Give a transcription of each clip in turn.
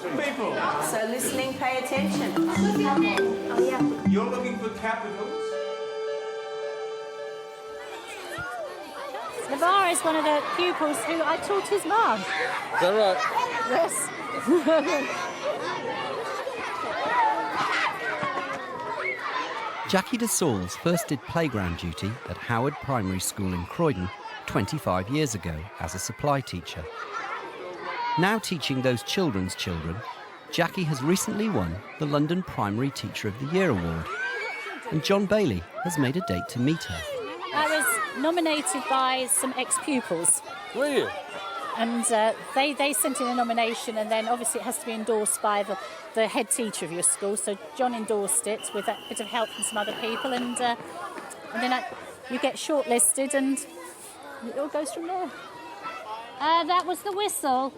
People. So listening, pay attention. Oh, yeah. You're looking for capitals. Navarre is one of the pupils who I taught his mum. Is that right? Yes. Jackie de Saules first did playground duty at Howard Primary School in Croydon 25 years ago as a supply teacher. Now teaching those children's children, Jackie has recently won the London Primary Teacher of the Year award, and John Bayley has made a date to meet her. I was nominated by some ex-pupils. Were you? And they sent in a nomination, and then obviously it has to be endorsed by the head teacher of your school. So John endorsed it with a bit of help from some other people, and then you get shortlisted, and it all goes from there. That was the whistle.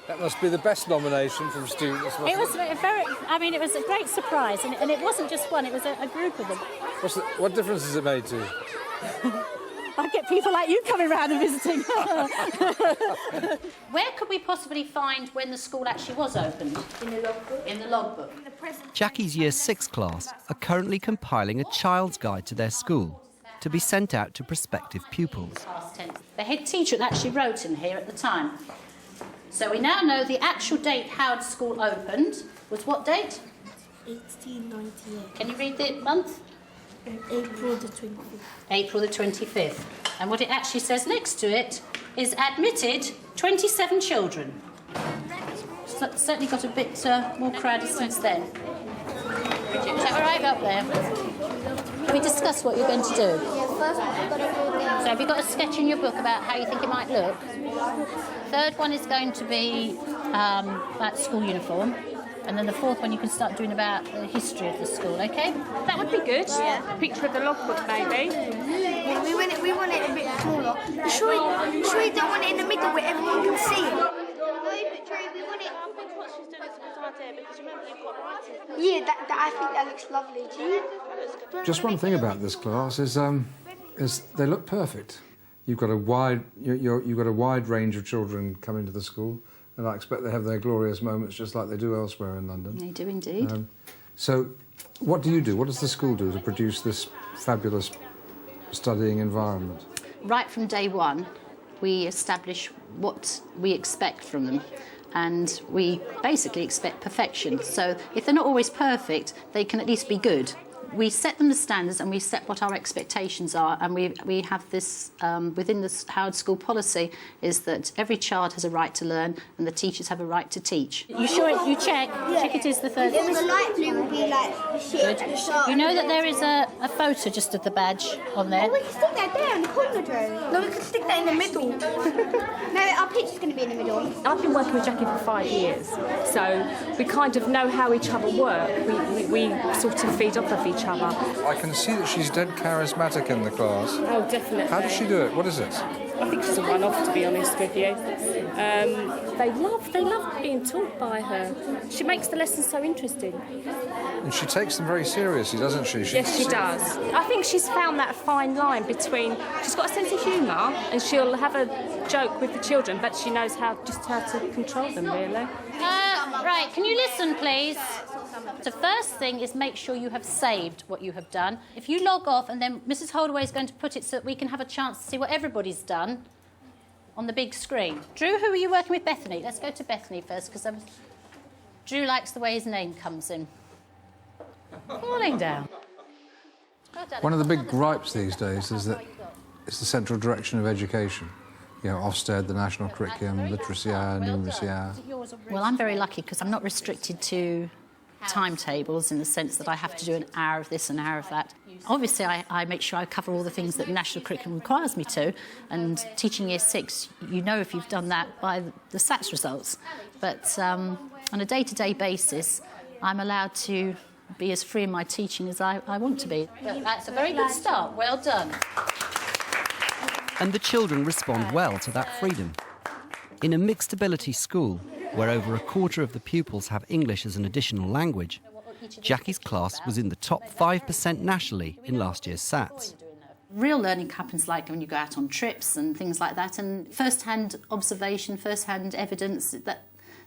That must be the best nomination from students. It was it was a great surprise, and it wasn't just one; it was a group of them. What difference has it made to you? I get people like you coming round and visiting. Where could we possibly find when the school actually was opened? In the logbook. In the logbook. Jackie's Year 6 class are currently compiling a child's guide to their school to be sent out to prospective pupils. Past tense. The head teacher actually wrote in here at the time. So we now know the actual date Howard School opened was what date? 1898. Can you read the month? April the 25th. April the 25th. And what it actually says next to it is admitted 27 children. So, certainly got a bit more crowded since then. Is that all right up there? Can we discuss what you're going to do? Yeah, first we've got to do So have you got a sketch in your book about how you think it might look? Third one is going to be about school uniform. And then the fourth one you can start doing about the history of the school, OK? That would be good. Yeah. A picture of the logbook, maybe. Yeah, we want it a bit smaller. Sure, we don't want it in the middle where everyone can see it. Yeah, I think that looks lovely. Do you? Just one thing about this class is they look perfect. You've got a wide range of children coming to the school, and I expect they have their glorious moments just like they do elsewhere in London. They do indeed. So, what do you do? What does the school do to produce this fabulous studying environment? Right from day one, we establish what we expect from them. And we basically expect perfection. So if they're not always perfect, they can at least be good. We set them the standards and we set what our expectations are, and we have this within the Howard School policy is that every child has a right to learn and the teachers have a right to teach. You sure you check? Yeah. Check it is the third. It was light blue will be like shit. You know that there is a photo just of the badge on there? Oh, we can stick that there in the corner, Joe. No, we can stick that in the middle. No, our picture's going to be in the middle. I've been working with Jackie for 5 years, so we kind of know how each other work. We sort of feed off of each other. I can see that she's dead charismatic in the class. Oh, definitely. How does she do it? What is it? I think she's a one-off, to be honest with you. They love being taught by her. She makes the lessons so interesting. And she takes them very seriously, doesn't she? Yes, she does. I think she's found that fine line between... She's got a sense of humour and she'll have a joke with the children, but she knows how to control them, really. Right, can you listen, please? The first thing is make sure you have saved what you have done. If you log off and then Mrs. Holdaway is going to put it so that we can have a chance to see what everybody's done on the big screen. Drew, who are you working with? Bethany. Let's go to Bethany first, because Drew likes the way his name comes in. Falling down. Well done. One of the big gripes these days is that it's the central direction of education. You know, Ofsted, the national curriculum, literacy hour, numeracy hour. Well, I'm very lucky because I'm not restricted to timetables in the sense that I have to do an hour of this, an hour of that. Obviously, I make sure I cover all the things that the national curriculum requires me to, and teaching Year 6, you know if you've done that by the SATS results. But on a day-to-day basis, I'm allowed to be as free in my teaching as I want to be. That's a very good start. Well done. And the children respond well to that freedom. In a mixed ability school, where over a quarter of the pupils have English as an additional language, Jackie's class was in the top 5% nationally in last year's SATs. Real learning happens like when you go out on trips and things like that, and first-hand observation, first-hand evidence,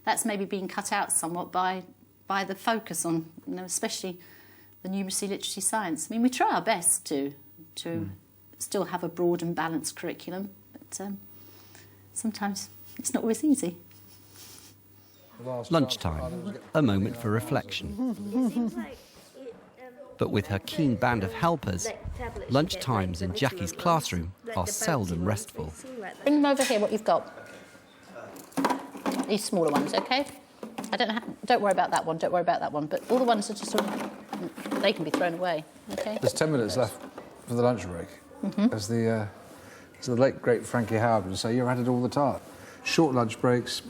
that's maybe being cut out somewhat by the focus on, you know, especially the numeracy, literacy, science. I mean, we try our best to still have a broad and balanced curriculum, but sometimes it's not always easy. Lunchtime, a moment for reflection. But with her keen band of helpers, lunchtimes in Jackie's classroom are seldom restful. Bring them over here, what you've got. These smaller ones, OK? Don't worry about that one, don't worry about that one, but all the ones that are sort of, they can be thrown away, OK? There's 10 minutes left for the lunch break. As the late, great Frankie Howard would say, you're at it all the time. Short lunch breaks,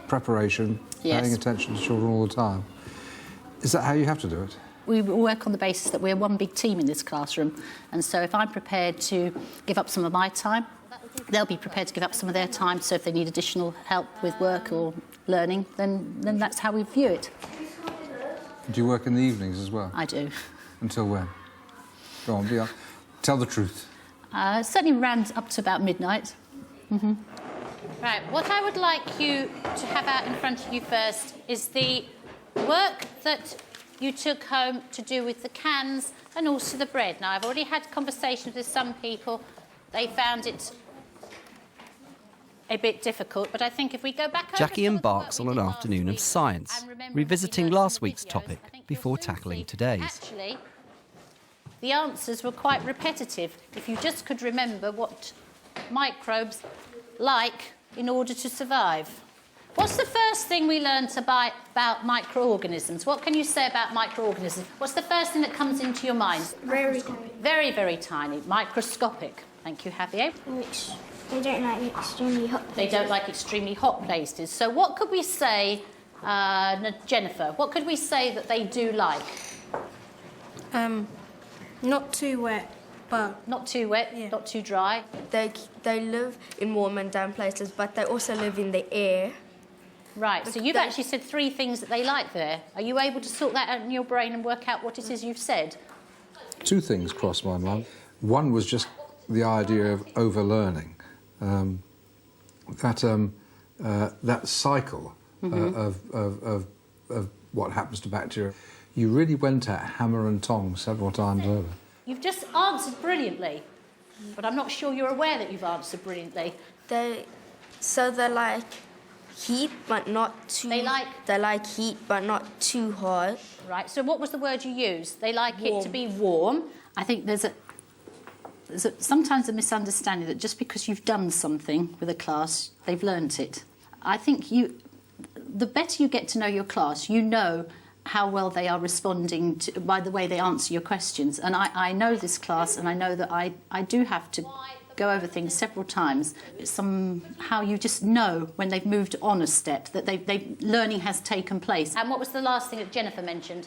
preparation, paying attention to children all the time. Is that how you have to do it? We work on the basis that we're one big team in this classroom, and so if I'm prepared to give up some of my time, they'll be prepared to give up some of their time, so if they need additional help with work or learning, then that's how we view it. Do you work in the evenings as well? I do. Until when? Go on, be on. Tell the truth. Certainly around up to about midnight. Right, what I would like you to have out in front of you first is the work that you took home to do with the cans and also the bread. Now, I've already had conversations with some people. They found it a bit difficult, but I think if we go back over Jackie embarks on an afternoon of science, revisiting last week's topic before tackling today's. Actually, the answers were quite repetitive. If you just could remember what microbes like in order to survive. What's the first thing we learnt about microorganisms? What can you say about microorganisms? What's the first thing that comes into your mind? Very tiny. Very, very tiny. Microscopic. Thank you, Javier. They don't like extremely hot places. They don't like extremely hot places. So what could we say, Jennifer, what could we say that they do like? Not too wet, but... Not too wet, not too dry. They live in warm and damp places, but they also live in the air. Right, so you've actually said 3 things that they like there. Are you able to sort that out in your brain and work out what it is you've said? 2 things crossed my mind. One was just the idea of overlearning. That cycle of what happens to bacteria. You really went at hammer and tongs several times over. You've just answered brilliantly, but I'm not sure you're aware that you've answered brilliantly. They like heat, but not too... They like heat, but not too hot. Right, so what was the word you used? They like it to be warm. I think there's sometimes a misunderstanding that just because you've done something with a class, they've learnt it. I think the better you get to know your class, you know how well they are responding by the way they answer your questions. And I know this class, and I know that I do have to go over things several times. Somehow you just know when they've moved on a step, that learning has taken place. And what was the last thing that Jennifer mentioned?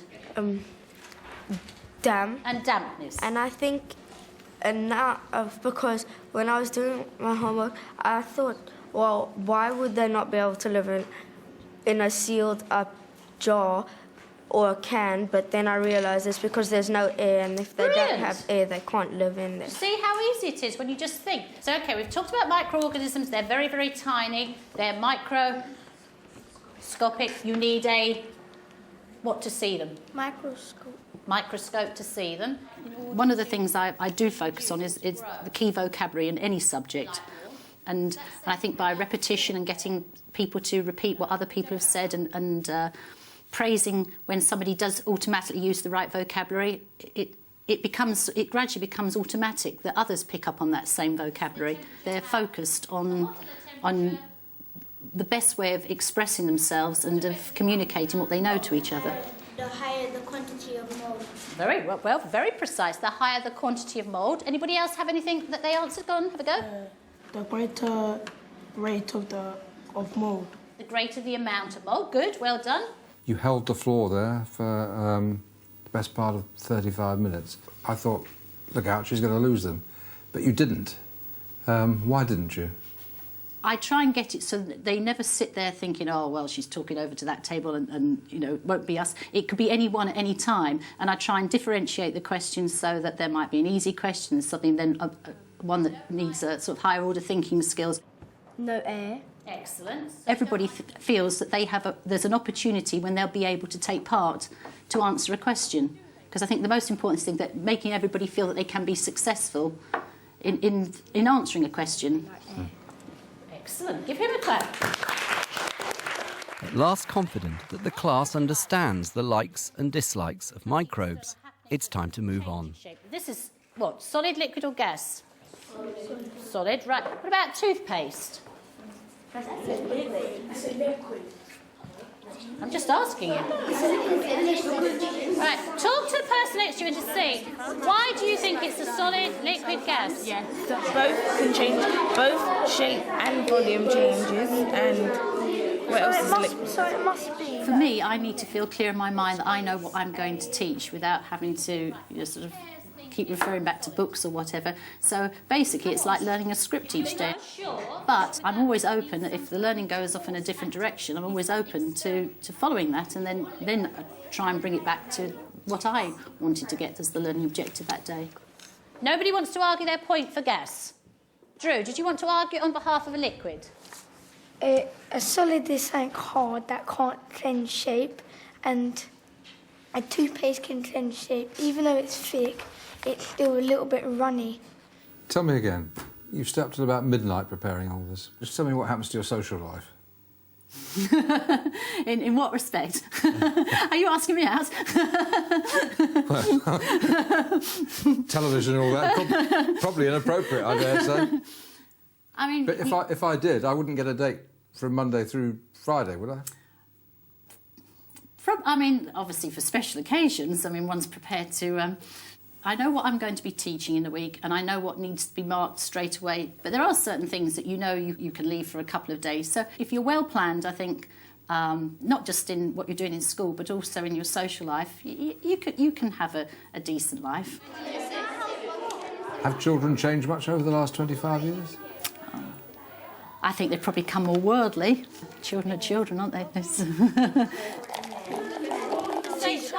Damp. And dampness. And I think, and now, because when I was doing my homework, I thought, well, why would they not be able to live in a sealed up jar or a can? But then I realised it's because there's no air, and if they don't have air, they can't live in there. See how easy it is when you just think. So, OK, we've talked about microorganisms. They're very, very tiny. They're microscopic. You need what to see them? Microscope to see them. One of the things I do focus on is the key vocabulary in any subject. And I think by repetition and getting people to repeat what other people have said and praising when somebody does automatically use the right vocabulary, it gradually becomes automatic that others pick up on that same vocabulary. They're focused on the best way of expressing themselves and of communicating what they know to each other. The higher the quantity of mould. Very well, very precise. The higher the quantity of mould. Anybody else have anything that they answered? Go on, have a go. The greater rate of mould. The greater the amount of mould. Good, well done. You held the floor there for the best part of 35 minutes. I thought, look out, she's going to lose them. But you didn't. Why didn't you? I try and get it so that they never sit there thinking, oh, well, she's talking over to that table and you know, it won't be us. It could be anyone at any time. And I try and differentiate the questions so that there might be an easy question, something then one that needs a sort of higher order thinking skills. No air. Excellent. Everybody feels that there's an opportunity when they'll be able to take part to answer a question. Because I think the most important thing that making everybody feel that they can be successful in answering a question. Excellent. Give him a clap. At last confident that the class understands the likes and dislikes of microbes, it's time to move on. This is what? Solid, liquid or gas? Solid. Right. What about toothpaste? I'm just asking you. Right, talk to the person next to you and just see, why do you think it's a solid, liquid, gas? Yeah, both can change, both shape and volume changes, and what else is a liquid? So it must be. For me, I need to feel clear in my mind that I know what I'm going to teach without having to sort of keep referring back to books or whatever. So basically it's like learning a script each day. But I'm always open, if the learning goes off in a different direction, I'm always open to following that and then try and bring it back to what I wanted to get as the learning objective that day. Nobody wants to argue their point for gas. Drew, did you want to argue on behalf of a liquid? A solid is something hard that can't change shape, and a toothpaste can change shape. Even though it's thick, it's still a little bit runny. Tell me again. You stepped till about midnight preparing all this. Just tell me what happens to your social life. In what respect? Are you asking me out? Television and all that. Probably inappropriate, I dare say. I mean... But if I did, I wouldn't get a date from Monday through Friday, would I? Obviously for special occasions, one's prepared to... I know what I'm going to be teaching in a week and I know what needs to be marked straight away, but there are certain things that you can leave for a couple of days. So if you're well planned, I think, not just in what you're doing in school, but also in your social life, you can have a decent life. Have children changed much over the last 25 years? I think they've probably become more worldly. Children are children, aren't they?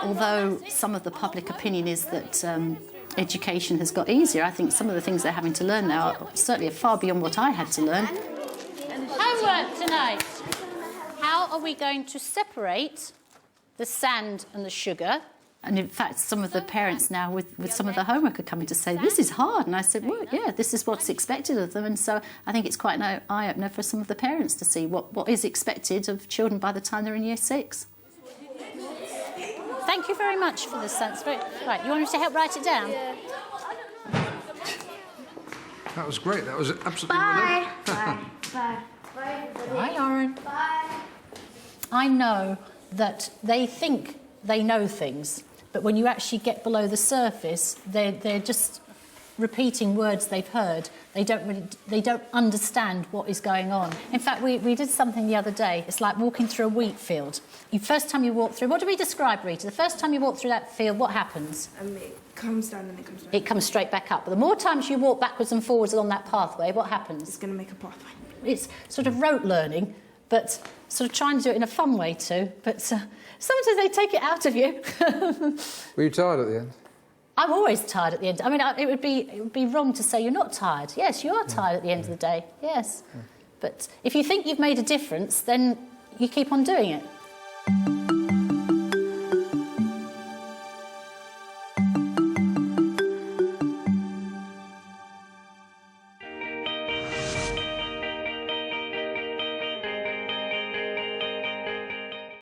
Although some of the public opinion is that education has got easier, I think some of the things they're having to learn now are certainly far beyond what I had to learn. Homework tonight. How are we going to separate the sand and the sugar? And in fact, some of the parents now with some of the homework are coming to say, this is hard. And I said, well, yeah, this is what's expected of them. And so I think it's quite an eye-opener for some of the parents to see what is expected of children by the time they're in Year 6. Thank you very much for this, Sans. Right, you want me to help write it down? Yeah. That was great. That was absolutely Bye. brilliant. Bye. Bye. Bye, Lauren. Bye. I know that they think they know things, but when you actually get below the surface, they're just repeating words they've heard. They don't understand what is going on. In fact, we did something the other day. It's like walking through a wheat field. The first time you walk through, what do we describe, Rita? The first time you walk through that field, what happens? It comes down and it comes back. It comes straight back up. But the more times you walk backwards and forwards along that pathway, what happens? It's going to make a pathway. It's sort of rote learning, but sort of trying to do it in a fun way too. But sometimes they take it out of you. Were you tired at the end? I'm always tired at the end. It would be wrong to say you're not tired. Yes, you are tired at the end of the day. Yes. But if you think you've made a difference, then you keep on doing it.